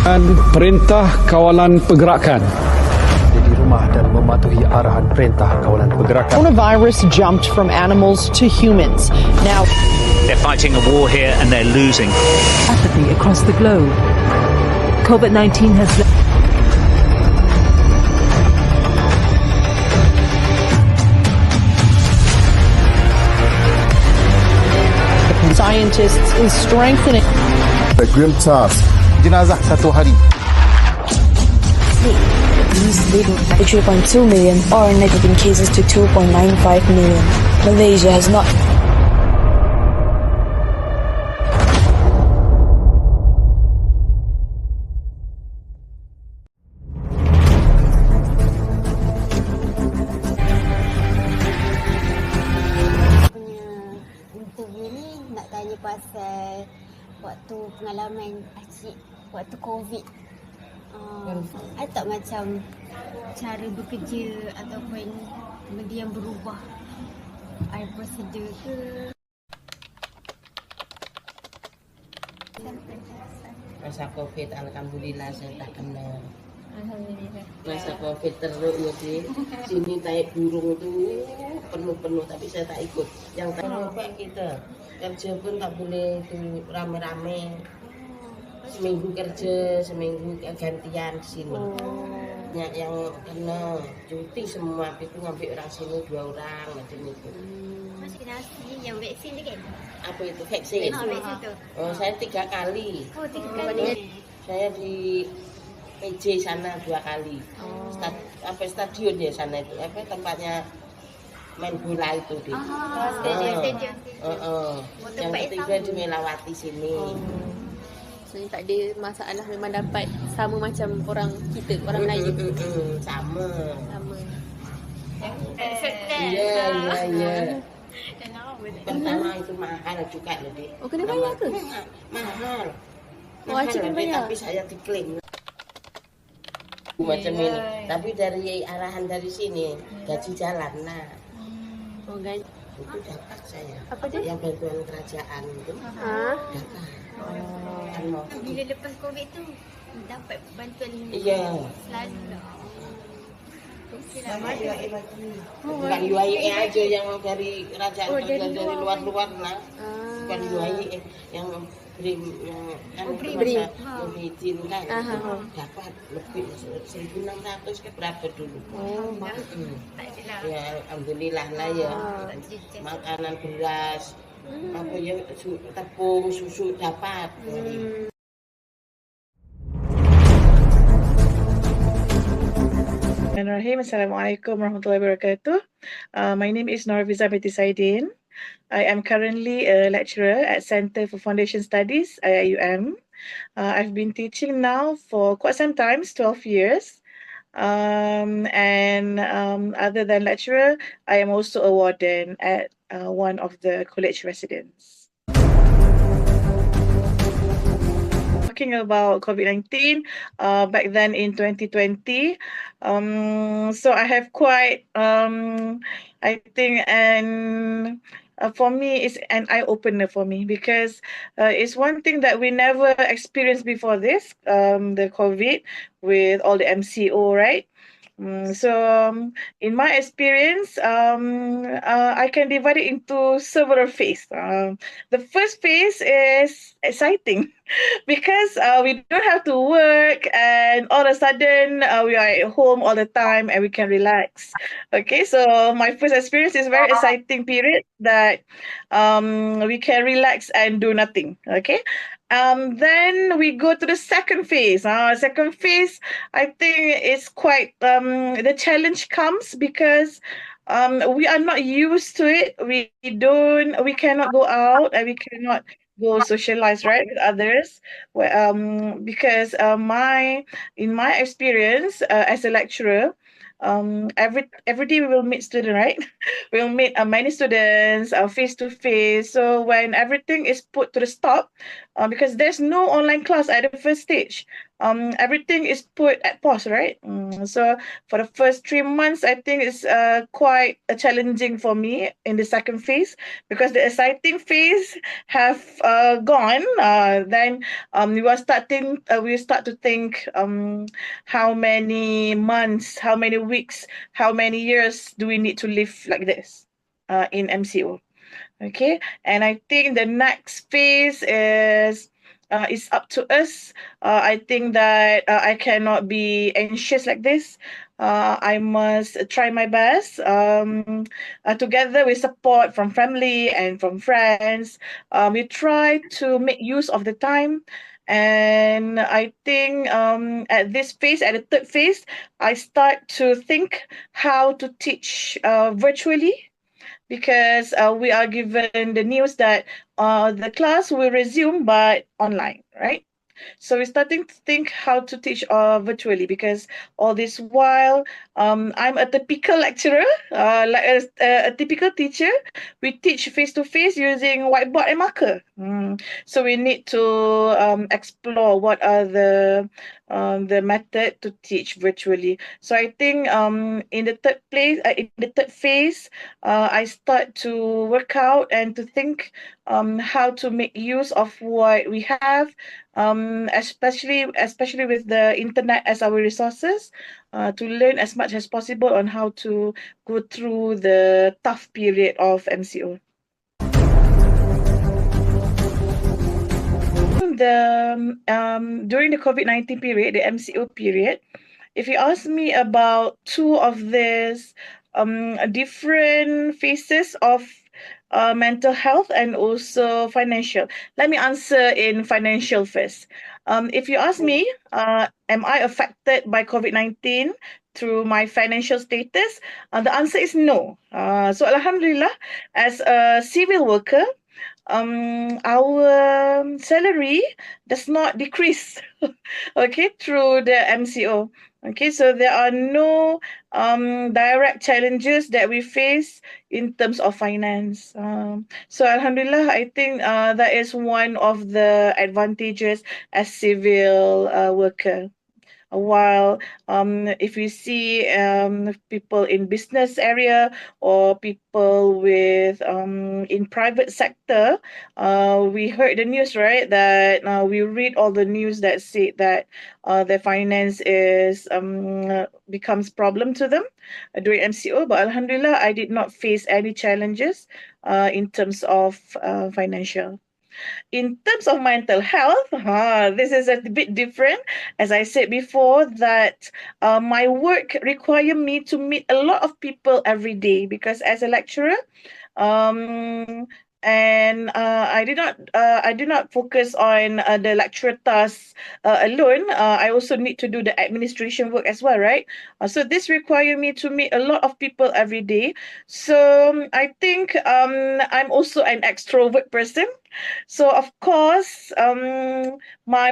Dan perintah kawalan pergerakan. Di rumah dan mematuhi arahan perintah kawalan pergerakan. Coronavirus jumped from animals to humans. Now they're fighting a war here and they're losing. Apathy across the globe. COVID-19 has scientists is strengthening the grim task. Jenazah satu hari. These leading 3.2 million or negative cases to 2.95 million. Malaysia has not. Interview ni nak tanya pasal waktu pengalaman Acik waktu COVID. I tak macam cara bekerja ataupun benda yang berubah. I prosedur ke? Masa COVID alhamdulillah saya tak kena. Alhamdulillah. Masa COVID teruk ya sini naik burung tu penuh-penuh tapi saya tak ikut. Yang tak nampak kita kerja pun tak boleh tu rame-rame. Seminggu kerja, seminggu gantian di sini. Banyak yang kena cuti semua, itu ngambil orang sini 2 orang macam itu. Mas kena vaksin yang vaksin tu kan? Apa itu vaksin? Vaksin tu. Oh, saya 3 kali. Oh, 3 kali. Saya di PJ sana 2 kali. Stadion ya sana itu, tempatnya main bola itu di. Stadion. Yang ketiga di Melawati sini. Sebenarnya tak ada masalah, memang dapat sama macam orang kita, orang Melayu. Sama. Iya. Pertama itu mahal juga loh, Dik. Oh, kena bayar ke? Mahal. Oh, Acik kena bayar. Tapi saya diklaim. Macam ini. Tapi dari arahan dari sini, gaji jalan. Nah. Oh, gaji. Itu dapat saya. Apa dia? Yang bantuan kerajaan itu. Dapat. Bila lepas COVID tu dapat bantuan iya selalu. Sama bukan UAE aja yang dari kerajaan dari luar-luar lah. Bukan UAE yang beri izin kan dapat lebih 1.600 ke berapa dulu. Ya alhamdulillah lah ya. Makanan beras apa ya tepung susu dapat. Assalamualaikum warahmatullahi wabarakatuh. My name is Norviza binti Saidin. I am currently a lecturer at Center for Foundation Studies, IIUM. I've been teaching now for quite some time, 12 years. Other than lecturer, I am also a warden at one of the college residents. Talking about COVID-19, back then in 2020, so I have quite, I think, for me, it's an eye-opener for me because it's one thing that we never experienced before this, the COVID with all the MCO, right? In my experience, I can divide it into several phases. The first phase is exciting because we don't have to work and all of a sudden we are at home all the time and we can relax. Okay, so my first experience is very exciting period that we can relax and do nothing. Okay. Then we go to the second phase. Second phase, I think it's quite, the challenge comes because we are not used to it. We cannot go out and we cannot go socialize, right, with others. Because in my experience as a lecturer, every day we will meet students, right? We'll meet many students face to face. So when everything is put to the stop, because there's no online class at the first stage, everything is put at pause, right? So for the first 3 months, I think it's quite challenging for me in the second phase, because the exciting phase have gone. Then we start to think how many months, how many weeks, how many years do we need to live like this in MCO? Okay, and I think the next phase is up to us. I think that I cannot be anxious like this. I must try my best. Together with support from family and from friends, we try to make use of the time. And I think at this phase, at the third phase, I start to think how to teach virtually, because we are given the news that the class will resume but online, right? So we're starting to think how to teach virtually, because all this while I'm a typical lecturer, like a typical teacher. We teach face to face using whiteboard and marker. So we need to explore what are the method to teach virtually. So I think in the third phase, I start to work out and to think how to make use of what we have, especially with the internet as our resources, to learn as much as possible on how to go through the tough period of MCO. During the COVID-19 period, the MCO period, if you ask me about two of these different phases of mental health and also financial, let me answer in financial first. If you ask me, am I affected by COVID-19 through my financial status? The answer is no. So Alhamdulillah, as a civil worker, our salary does not decrease okay, through the MCO. Okay, so there are no direct challenges that we face in terms of finance. So Alhamdulillah, I think that is one of the advantages as civil worker. While if we see people in business area or people with in private sector, we heard the news, right, that we read all the news that say that their finance is becomes problem to them during MCO. But Alhamdulillah, I did not face any challenges in terms of financial. In terms of mental health, this is a bit different. As I said before, that my work require me to meet a lot of people every day, because as a lecturer, and I do not focus on the lecturer tasks alone. I also need to do the administration work as well, right? So this require me to meet a lot of people every day. So I think I'm also an extrovert person. So of course, my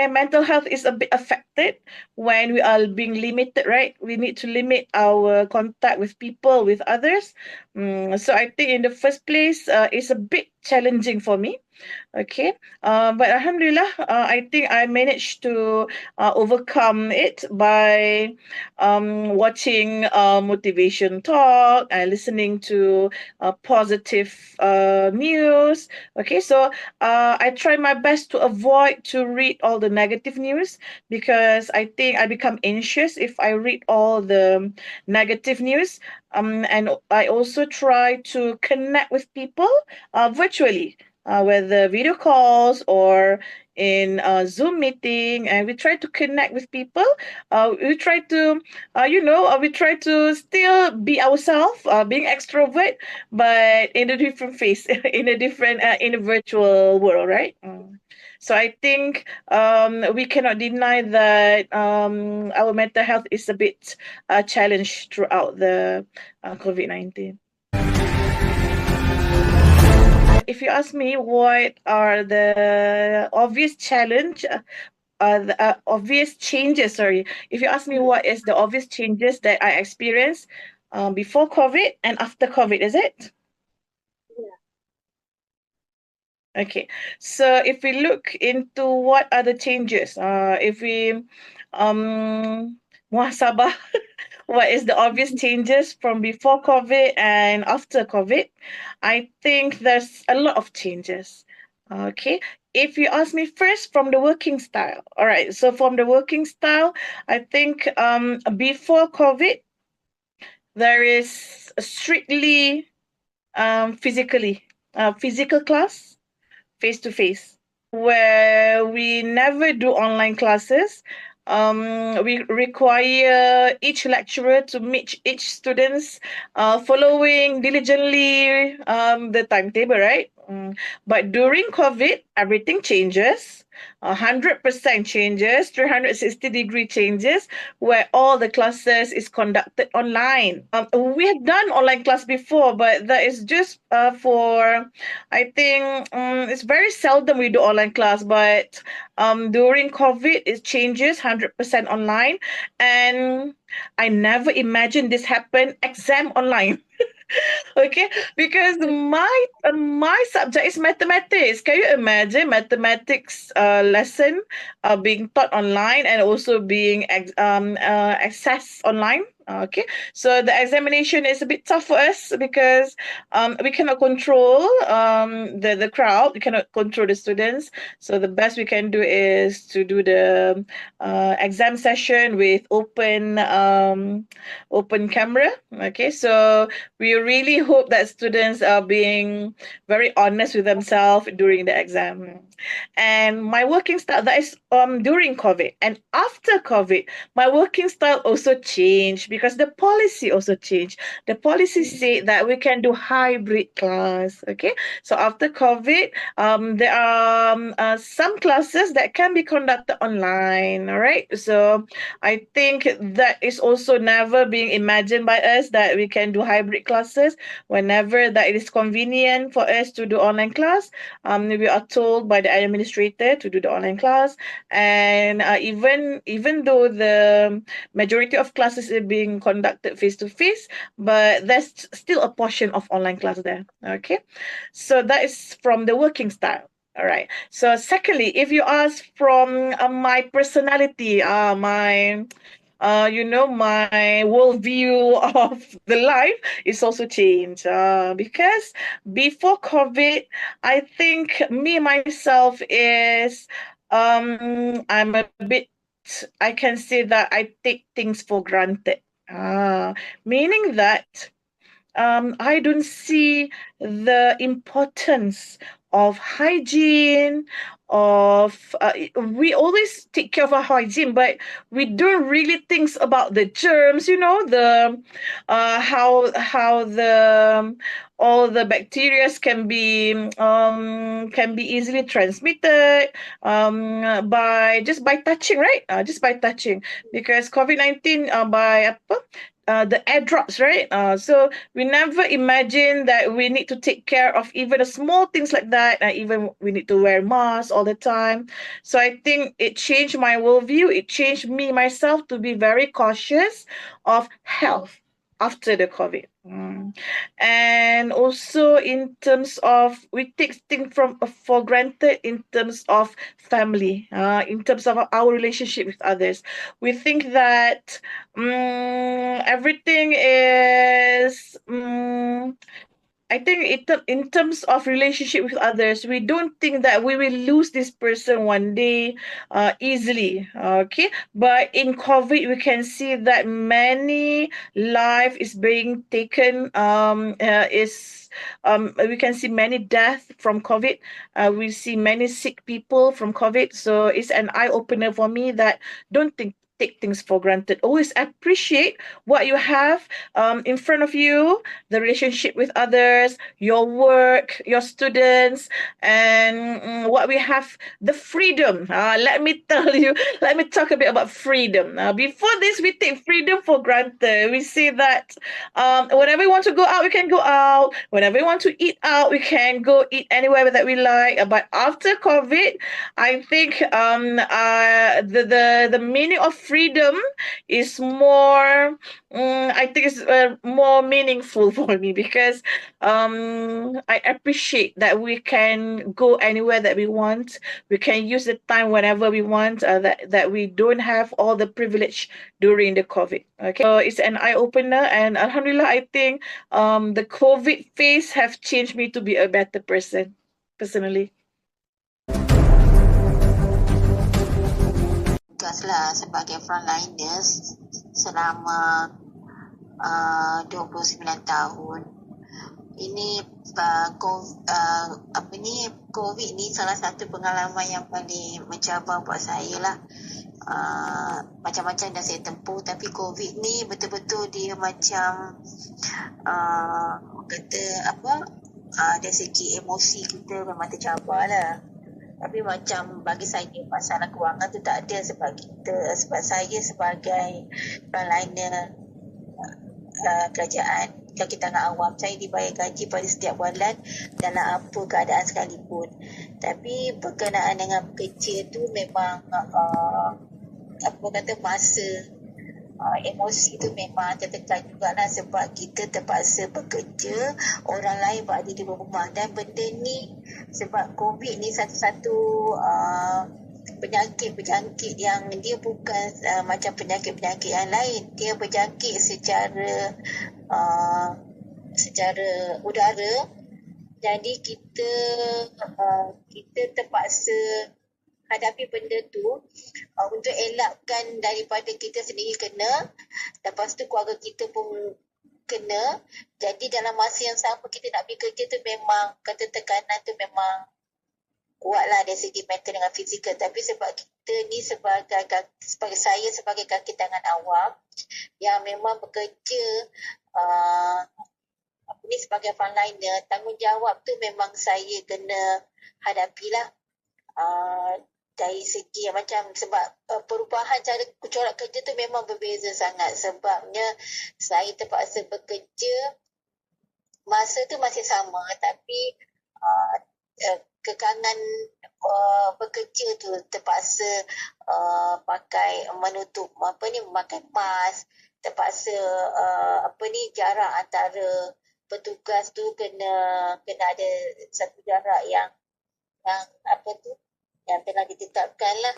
mental health is a bit affected when we are being limited, right? We need to limit our contact with people, with others. So I think in the first place, it's a bit challenging for me. Okay, but Alhamdulillah, I think I managed to overcome it by watching motivation talk and listening to positive news. Okay, so I try my best to avoid to read all the negative news, because I think I become anxious if I read all the negative news. And I also try to connect with people virtually, whether video calls or in Zoom meeting, and we try to connect with people. We try to, we try to still be ourselves, being extrovert, but in a different face, in a virtual world, right? So I think we cannot deny that our mental health is a bit challenged throughout the COVID-19. If you ask me what are the obvious changes, if you ask me what is the obvious changes that I experienced before COVID and after COVID, is it? Okay, so if we look into what are the changes, if we muhasabah, what is the obvious changes from before COVID and after COVID? I think there's a lot of changes. Okay, if you ask me first from the working style, all right. So from the working style, I think before COVID, there is a strictly physical class, face to face, where we never do online classes. We require each lecturer to meet each students, following diligently the timetable, right? But during COVID, everything changes. 100% changes, 360-degree changes, where all the classes is conducted online. We have done online class before, but that is just for, I think it's very seldom we do online class, but during COVID, it changes 100% online. And I never imagined this happen, exam online. Okay, because my subject is mathematics. Can you imagine mathematics lesson being taught online and also being accessed online? Okay, so the examination is a bit tough for us because we cannot control the crowd. We cannot control the students. So the best we can do is to do the exam session with open camera. Okay, so we really hope that students are being very honest with themselves during the exam. And my working style, that is during COVID. And after COVID, my working style also changed because the policy also changed. The policy said that we can do hybrid class. Okay, so after COVID, there are some classes that can be conducted online. All right, so I think that is also never being imagined by us, that we can do hybrid classes whenever that it is convenient for us to do online class. We are told by the administrator to do the online class, and even though the majority of classes are being conducted face to face, but there's still a portion of online class there. Okay, so that is from the working style. All right. So secondly, if you ask from my personality, my my worldview of the life is also changed. Because before COVID, I think me myself is I'm a bit. I can say that I take things for granted. Meaning that I don't see the importance of hygiene, we always take care of our hygiene, but we don't really think about the germs, the how the all the bacteria can be easily transmitted by touching, right? Just by touching, because COVID-19 by the airdrops, right? So we never imagine that we need to take care of even the small things like that, and even we need to wear masks all the time. So I think it changed my worldview. It changed me myself to be very cautious of health after the COVID. And also in terms of, we take things for granted in terms of family, in terms of our relationship with others. We think that everything is I think in terms of relationship with others, we don't think that we will lose this person one day easily. Okay, but in COVID, we can see that many life is being taken. We can see many deaths from COVID. We see many sick people from COVID. So it's an eye opener for me that don't take things for granted. Always appreciate what you have in front of you, the relationship with others, your work, your students, and what we have, the freedom. Let me talk a bit about freedom. Before this, we take freedom for granted. We say that whenever we want to go out, we can go out. Whenever we want to eat out, we can go eat anywhere that we like. But after COVID, I think the meaning of freedom is more, I think it's more meaningful for me because I appreciate that we can go anywhere that we want. We can use the time whenever we want. That we don't have all the privilege during the COVID. Okay, so it's an eye opener, and Alhamdulillah, I think the COVID phase have changed me to be a better person, personally. Tugaslah sebagai frontliners selama 29 tahun. Ini COVID ni salah satu pengalaman yang paling mencabar buat saya lah. Macam-macam dah saya tempuh, tapi COVID ni betul-betul dia macam dari segi emosi kita memang tercabar lah. Tapi macam bagi saya masalah kewangan tu tak ada sebab saya sebagai frontliner kerajaan kaki tangan awam, saya dibayar gaji pada setiap bulan dalam apa keadaan sekalipun. Tapi berkenaan dengan bekerja tu memang masa emosi tu memang tertekan jugalah sebab kita terpaksa bekerja, orang lain berada di rumah, dan benda ni sebab COVID ni satu-satu penyakit berjangkit yang dia bukan macam penyakit-penyakit yang lain. Dia berjangkit secara udara. Jadi kita terpaksa hadapi benda tu untuk elakkan daripada kita sendiri kena, lepas tu keluarga kita pun kena. Jadi dalam masa yang sama kita nak pergi kerja tu memang kata tekanan tu memang kuat lah dari segi mental dengan fizikal. Tapi sebab kita ni sebagai saya sebagai kaki tangan awam yang memang bekerja ni sebagai frontliner, tanggungjawab tu memang saya kena hadapilah. Dari segi macam sebab perubahan cara corak kerja tu memang berbeza sangat, sebabnya saya terpaksa bekerja masa tu masih sama, tapi kekangan bekerja tu terpaksa pakai menutup memakai mask, terpaksa jarak antara petugas tu kena ada satu jarak yang telah ditetapkan lah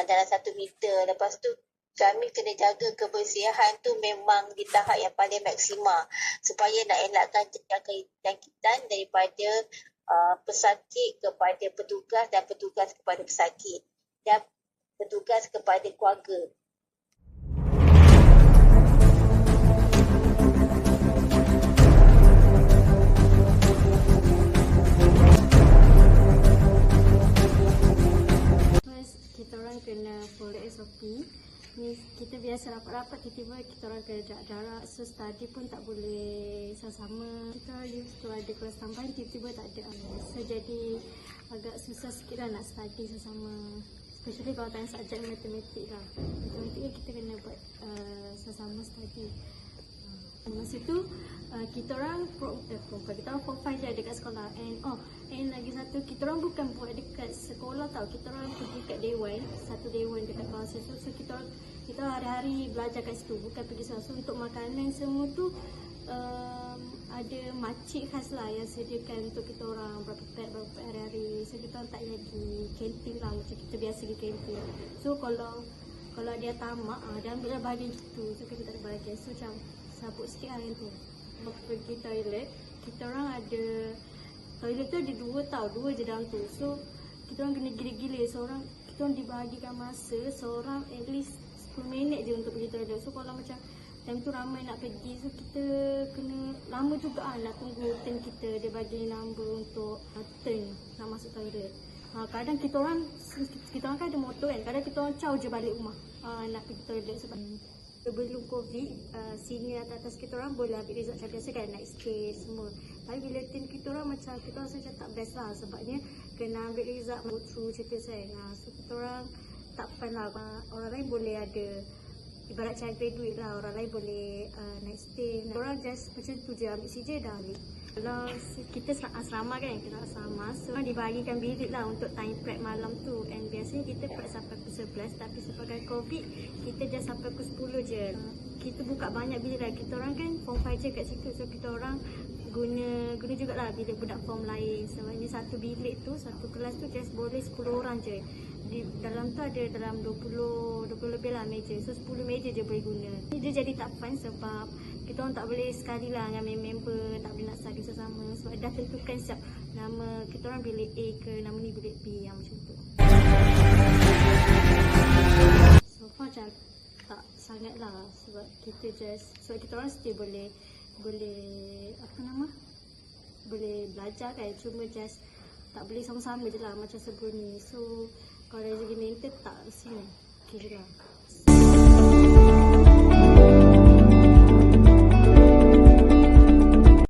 dalam 1 meter. Lepas tu kami kena jaga kebersihan tu memang di tahap yang paling maksima supaya nak elakkan jangkitan daripada pesakit kepada petugas dan petugas kepada pesakit dan petugas kepada keluarga. Kena follow SOP. Ni kita biasa rapat-rapat, tiba-tiba kita orang kena jarak-jarak, so study pun tak boleh sama-sama. Kita used to ada kelas tambahan, tiba-tiba tak ada. So jadi agak susah sikit lah nak study sama-sama, especially kalau tanya subjek matematik lah. Matematik kan kita kena buat sama-sama study. Masa tu kita orang kita orang form 5 je dekat sekolah, and lagi satu kita orang bukan buat dekat sekolah tau, kita orang pergi kat dewan, satu dewan dekat kawasan tu. So kita hari-hari belajar kat situ, bukan pergi sekolah. So untuk makanan semua tu ada makcik khas lah yang sediakan untuk kita orang berapa pack hari-hari. So kita orang tak pergi kantin lah macam kita biasa pergi kantin. So kalau dia tamak, dia ambil lah bahagian situ, so kita tak ada bahagian. So macam sabuk sikit hari tu. Pergi toilet, kita orang ada toilet tu ada dua je dalam tu. So kita orang kena gila-gila, kita orang dibahagikan masa seorang at least 10 minit je untuk pergi toilet. So kalau macam time tu ramai nak pergi, so kita kena lama juga nak tunggu turn kita. Dia bagi number untuk turn nak masuk toilet. Kadang kita orang kan ada motor kan, kadang kita orang caw je balik rumah nak pergi toilet. Sebab sebelum COVID, senior atas kita orang boleh ambil result macam biasa kan, naik stage semua. Tapi bila tim kita orang macam kita orang macam tak best lah, sebabnya kena ambil result go through cerita saya. So kita orang tak fun lah. Orang lain boleh ada ibarat cagai duit lah, orang lain boleh naik stay. Orang just macam tu je, ambil CJ dah balik. Kalau kita asrama kan, kita asrama, so dibagikan bilik lah untuk time prep malam tu. And biasanya kita prep sampai pukul 11, tapi sebabkan COVID, kita just sampai pukul 10 je. Kita buka banyak bilik lah, kita orang kan form 5 je kat situ, so kita orang guna jugalah bilik budak form lain. Sebenarnya satu bilik tu, satu kelas tu just boleh 10 orang je. Di dalam tu ada dalam 20 lebih lah meja, so 10 meja je boleh guna. Dia jadi tak fun sebab kita orang tak boleh sekali lah dengan member, tak boleh nak study sama-sama sebab dah tentukan siap nama kita orang bilik A ke, nama ni bilik B, yang macam tu. So far macam tak sangat lah sebab kita orang still boleh boleh belajar kan, cuma just tak boleh sama-sama je lah macam sebelum ni. So kalau rezeki mental tak sini, okay juga.